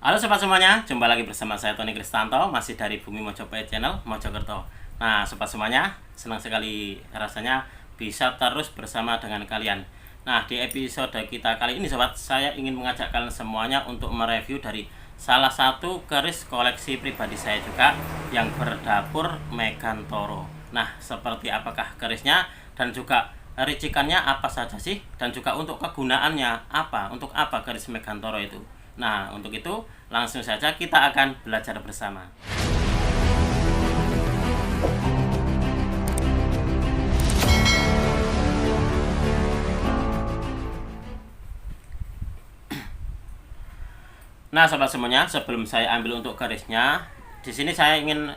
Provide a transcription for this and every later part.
Halo sobat semuanya, jumpa lagi bersama saya Tony Kristanto, masih dari Bumi Mojopahit Channel, Mojokerto. Nah sobat semuanya, senang sekali rasanya bisa terus bersama dengan kalian. Nah di episode kita kali ini sobat, saya ingin mengajak kalian semuanya untuk mereview dari salah satu keris koleksi pribadi saya juga, yang berdapur Megantoro. Nah seperti apakah kerisnya dan juga ricikannya apa saja sih, dan juga untuk kegunaannya apa, untuk apa keris Megantoro itu. Nah, untuk itu langsung saja kita akan belajar bersama. Nah, sobat semuanya, sebelum saya ambil untuk kerisnya, di sini saya ingin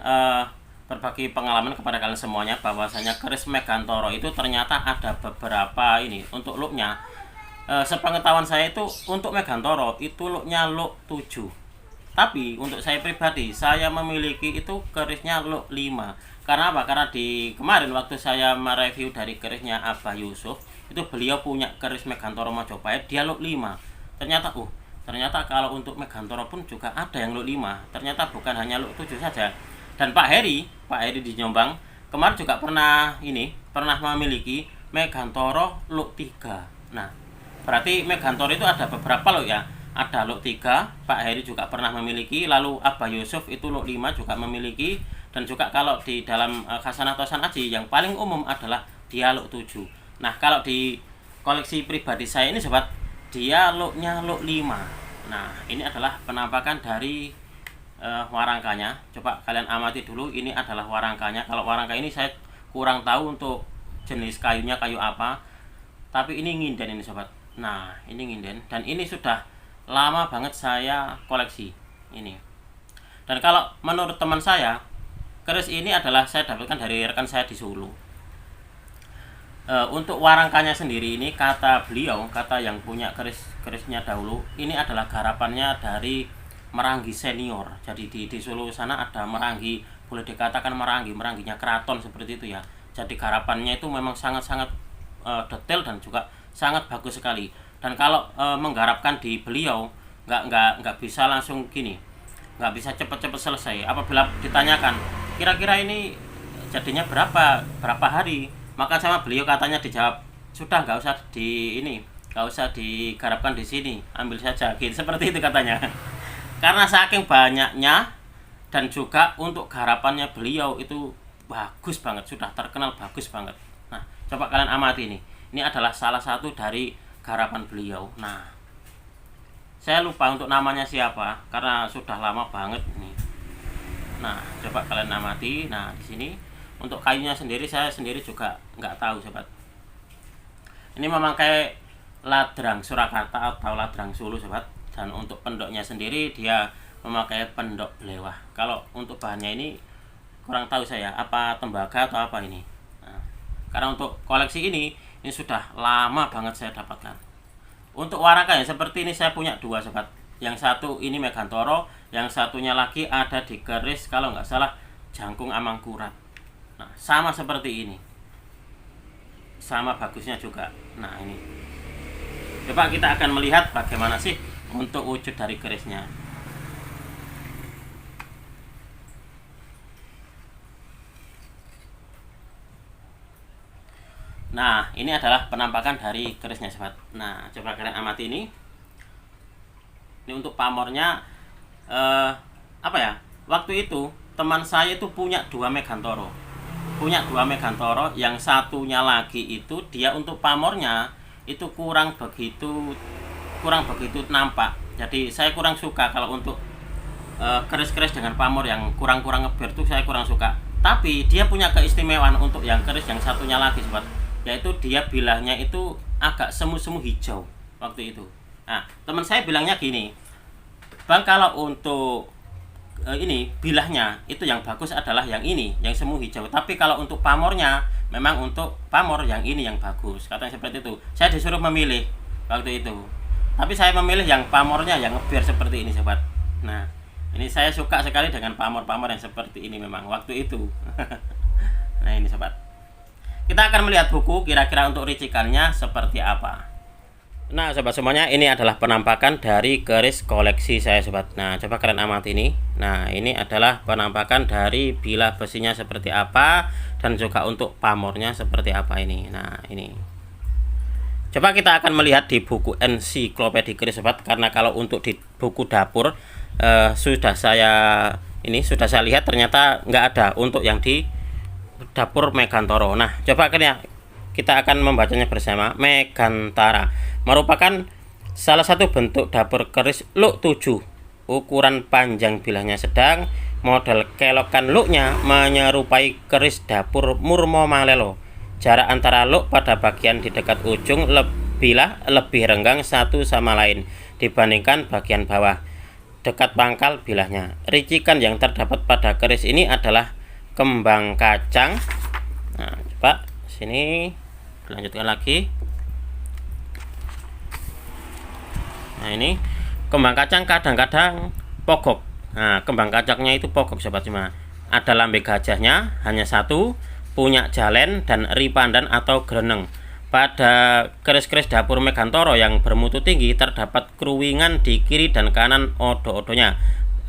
berbagi pengalaman kepada kalian semuanya bahwasanya keris Megantoro itu ternyata ada beberapa ini untuk looknya. Sepengetahuan saya itu untuk Megantoro itu looknya look 7. Tapi untuk saya pribadi, saya memiliki itu kerisnya look 5. Karena apa? Karena di kemarin waktu saya mereview dari kerisnya Abah Yusuf, itu beliau punya keris Megantoro Majapahit, dia look 5. Ternyata ternyata kalau untuk Megantoro pun juga ada yang look 5. Ternyata bukan hanya look 7 saja. Dan Pak Heri di Jombang kemarin juga pernah memiliki Megantoro look 3. Nah, berarti Megantoro itu ada beberapa loh ya. Ada look 3, Pak Heri juga pernah memiliki, lalu Abah Yusuf itu look 5 juga memiliki, dan juga kalau di dalam Khasanah Tosan Aji yang paling umum adalah dia look 7. Nah, kalau di koleksi pribadi saya ini sobat, dia looknya look 5. Nah, ini adalah penampakan dari warangkanya. Coba kalian amati dulu, ini adalah warangkanya. Kalau warangka ini saya kurang tahu untuk jenis kayunya kayu apa, tapi ini nginden ini sobat. Nah, ini nginden dan ini sudah lama banget saya koleksi ini. Dan kalau menurut teman saya, keris ini adalah saya dapatkan dari rekan saya di Solo. Untuk warangkanya sendiri ini, kata beliau, kata yang punya kerisnya dahulu, ini adalah garapannya dari Meranggi senior. Jadi di Solo sana ada Meranggi, boleh dikatakan Merangginya keraton seperti itu ya. Jadi garapannya itu memang sangat-sangat detail dan juga sangat bagus sekali. Dan kalau menggarapkan di beliau, nggak bisa langsung gini, nggak bisa cepet-cepet selesai. Apabila ditanyakan kira-kira ini jadinya berapa hari, maka sama beliau katanya dijawab, sudah nggak usah nggak usah digarapkan di sini, ambil saja gitu, seperti itu katanya. Karena saking banyaknya dan juga untuk garapannya beliau itu bagus banget, sudah terkenal bagus banget. Nah, coba kalian amati ini adalah salah satu dari garapan beliau. Nah, saya lupa untuk namanya siapa karena sudah lama banget ini. Nah, coba kalian amati. Nah, di sini untuk kayunya sendiri saya sendiri juga nggak tahu sobat. Ini memakai ladrang Surakarta atau ladrang Solo sobat. Dan untuk pendoknya sendiri dia memakai pendok belewah. Kalau untuk bahannya ini kurang tahu saya apa tembaga atau apa ini. Nah, karena untuk koleksi ini sudah lama banget saya dapatkan. Untuk warangka yang seperti ini saya punya dua sobat. Yang satu ini Megantoro, yang satunya lagi ada di keris kalau nggak salah Jangkung Amangkurat. Nah, sama seperti ini, sama bagusnya juga. Nah, ini coba kita akan melihat bagaimana sih untuk wujud dari kerisnya. Nah, ini adalah penampakan dari kerisnya sobat. Nah, coba kalian amati ini. Ini untuk pamornya, apa ya? Waktu itu teman saya itu punya dua Megantoro. Yang satunya lagi itu dia untuk pamornya itu kurang begitu nampak. Jadi saya kurang suka kalau untuk keris-keris dengan pamor yang kurang ngeber tuh saya kurang suka. Tapi dia punya keistimewaan untuk yang keris yang satunya lagi sobat, yaitu dia bilahnya itu agak semu-semu hijau waktu itu. Nah, teman saya bilangnya gini, bang, kalau untuk ini bilahnya itu yang bagus adalah yang ini, yang semu hijau. Tapi kalau untuk pamornya, memang untuk pamor yang ini yang bagus. Katanya seperti itu. Saya disuruh memilih waktu itu. Tapi saya memilih yang pamornya yang ngebiar seperti ini sobat. Nah, ini saya suka sekali dengan pamor-pamor yang seperti ini memang waktu itu. Nah, ini sobat. Kita akan melihat buku kira-kira untuk ricikannya seperti apa. Nah sobat semuanya, ini adalah penampakan dari keris koleksi saya sobat. Nah coba kalian amati ini. Nah ini adalah penampakan dari bilah besinya seperti apa, dan juga untuk pamornya seperti apa ini. Nah ini coba kita akan melihat di buku ensiklopedia keris sobat, karena kalau untuk di buku dapur sudah saya lihat ternyata nggak ada untuk yang di dapur Megantoro. Nah coba kita akan membacanya bersama. Megantara merupakan salah satu bentuk dapur keris look 7. Ukuran panjang bilahnya sedang, model kelokan looknya menyerupai keris dapur Murmo Malelo. Jarak antara look pada bagian di dekat ujung bilah lebih renggang satu sama lain dibandingkan bagian bawah dekat pangkal bilahnya. Ricikan yang terdapat pada keris ini adalah kembang kacang. Nah coba sini lanjutkan lagi. Nah ini kembang kacang kadang-kadang pogok. Nah kembang kacangnya itu pogok sobat semua. Ada lambe gajahnya hanya satu, punya jalen dan eri pandan atau greneng. Pada keris-keris dapur Megantoro yang bermutu tinggi terdapat kruwingan di kiri dan kanan odo-odonya.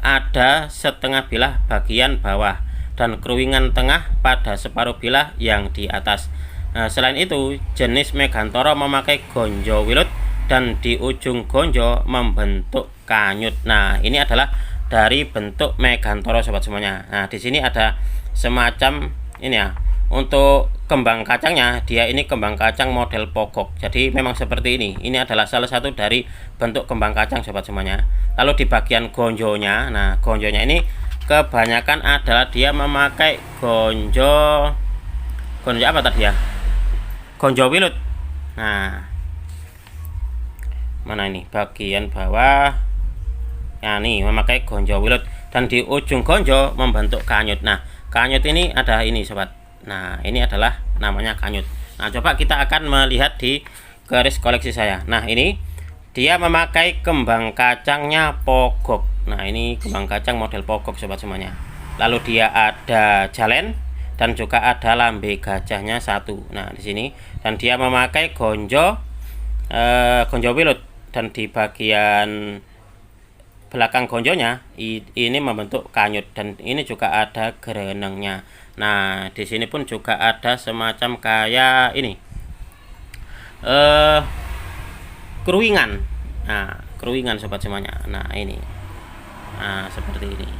Ada setengah bilah bagian bawah dan kruwingan tengah pada separuh bilah yang di atas. Nah, selain itu jenis Megantoro memakai gonjo wilut dan di ujung gonjo membentuk kanyut. Nah ini adalah dari bentuk Megantoro sobat semuanya. Nah di sini ada semacam ini ya, untuk kembang kacangnya dia ini kembang kacang model pogok, jadi memang seperti ini. Ini adalah salah satu dari bentuk kembang kacang sobat semuanya. Lalu di bagian gonjonya, nah gonjonya ini kebanyakan adalah dia memakai gonjo apa tadi ya, gonjo wilut. Nah mana ini bagian bawah, nah nih memakai gonjo wilut dan di ujung gonjo membentuk kanyut. Nah kanyut ini ada ini sobat. Nah ini adalah namanya kanyut. Nah coba kita akan melihat di keris koleksi saya. Nah ini dia memakai kembang kacangnya pogok. Nah ini kembang kacang model pogok sobat semuanya. Lalu dia ada jalen dan juga ada lambe gajahnya satu. Nah di sini dan dia memakai gonjo wilut, dan di bagian belakang gonjonya ini membentuk kanyut, dan ini juga ada grenengnya. Nah di sini pun juga ada semacam kayak ini kruwingan. Nah kruwingan sobat semuanya. Nah ini seperti ini.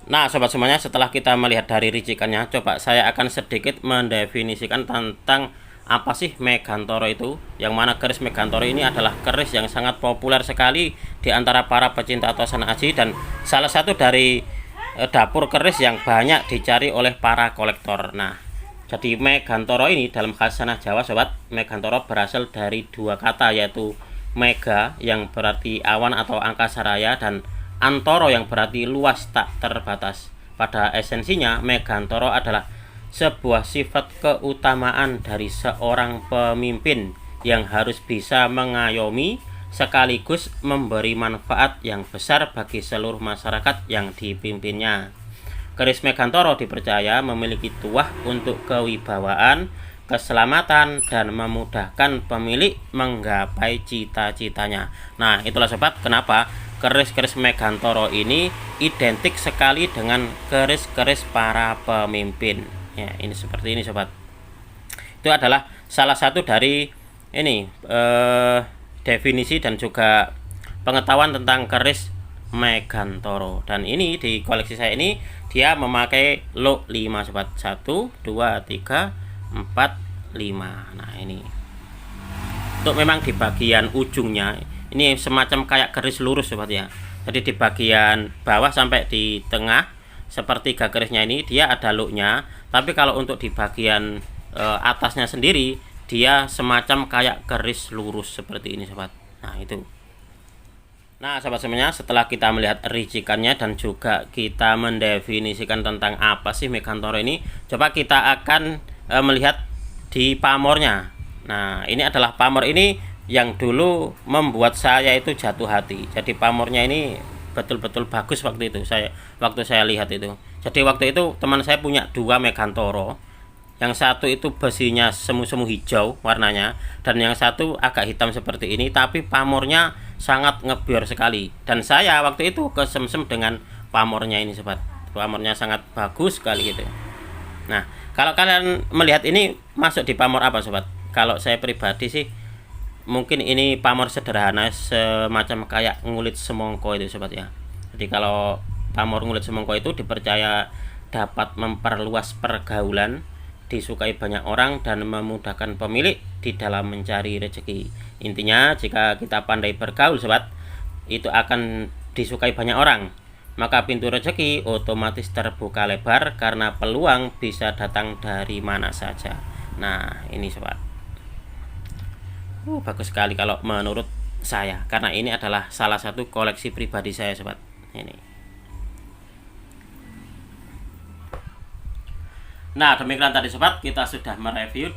Nah sobat semuanya, setelah kita melihat dari ricikannya, coba saya akan sedikit mendefinisikan tentang apa sih Megantoro itu. Yang mana keris Megantoro ini adalah keris yang sangat populer sekali di antara para pecinta tosan aji, dan salah satu dari dapur keris yang banyak dicari oleh para kolektor. Nah jadi Megantoro ini dalam khasanah Jawa sobat, Megantoro berasal dari dua kata, yaitu mega yang berarti awan atau angkasa raya, dan antoro yang berarti luas tak terbatas. Pada esensinya Megantoro adalah sebuah sifat keutamaan dari seorang pemimpin yang harus bisa mengayomi sekaligus memberi manfaat yang besar bagi seluruh masyarakat yang dipimpinnya. Keris Megantoro dipercaya memiliki tuah untuk kewibawaan, keselamatan, dan memudahkan pemilik menggapai cita-citanya. Nah itulah sobat kenapa keris-keris Megantoro ini identik sekali dengan keris-keris para pemimpin. Ya ini seperti ini sobat. Itu adalah salah satu dari ini definisi dan juga pengetahuan tentang keris Megantoro. Dan ini di koleksi saya ini dia memakai look 5 sobat, 1, 2, 3, 4, 5. Nah ini untuk memang di bagian ujungnya ini semacam kayak keris lurus sobat ya. Jadi di bagian bawah sampai di tengah sepertiga kerisnya ini dia ada looknya, tapi kalau untuk di bagian atasnya sendiri dia semacam kayak keris lurus seperti ini sobat. Nah itu. Nah sobat semuanya, setelah kita melihat ricikannya dan juga kita mendefinisikan tentang apa sih Megantoro ini, coba kita akan melihat di pamornya. Nah ini adalah pamor ini yang dulu membuat saya itu jatuh hati. Jadi pamornya ini betul-betul bagus waktu itu, waktu saya lihat itu. Jadi waktu itu teman saya punya 2 Megantoro. Yang satu itu besinya semu-semu hijau warnanya, dan yang satu agak hitam seperti ini, tapi pamornya sangat ngebior sekali. Dan saya waktu itu kesemsem dengan pamornya ini sobat. Pamornya sangat bagus sekali gitu. Nah, kalau kalian melihat ini masuk di pamor apa sobat? Kalau saya pribadi sih mungkin ini pamor sederhana semacam kayak ngulit semongko itu sobat ya. Jadi kalau pamor ngulit semongko itu dipercaya dapat memperluas pergaulan, disukai banyak orang, dan memudahkan pemilik di dalam mencari rezeki. Intinya jika kita pandai bergaul sobat, itu akan disukai banyak orang, maka pintu rezeki otomatis terbuka lebar karena peluang bisa datang dari mana saja. Nah ini sobat, bagus sekali kalau menurut saya, karena ini adalah salah satu koleksi pribadi saya sobat. Ini. Nah demikian tadi sobat, kita sudah mereview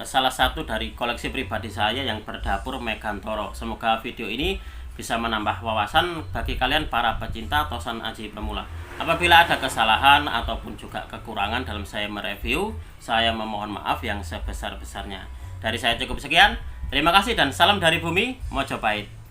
salah satu dari koleksi pribadi saya yang berdapur Megantoro. Semoga video ini bisa menambah wawasan bagi kalian para pecinta tosan aji pemula. Apabila ada kesalahan ataupun juga kekurangan dalam saya mereview, saya memohon maaf yang sebesar-besarnya. Dari saya cukup sekian. Terima kasih dan salam dari bumi Mojopahit.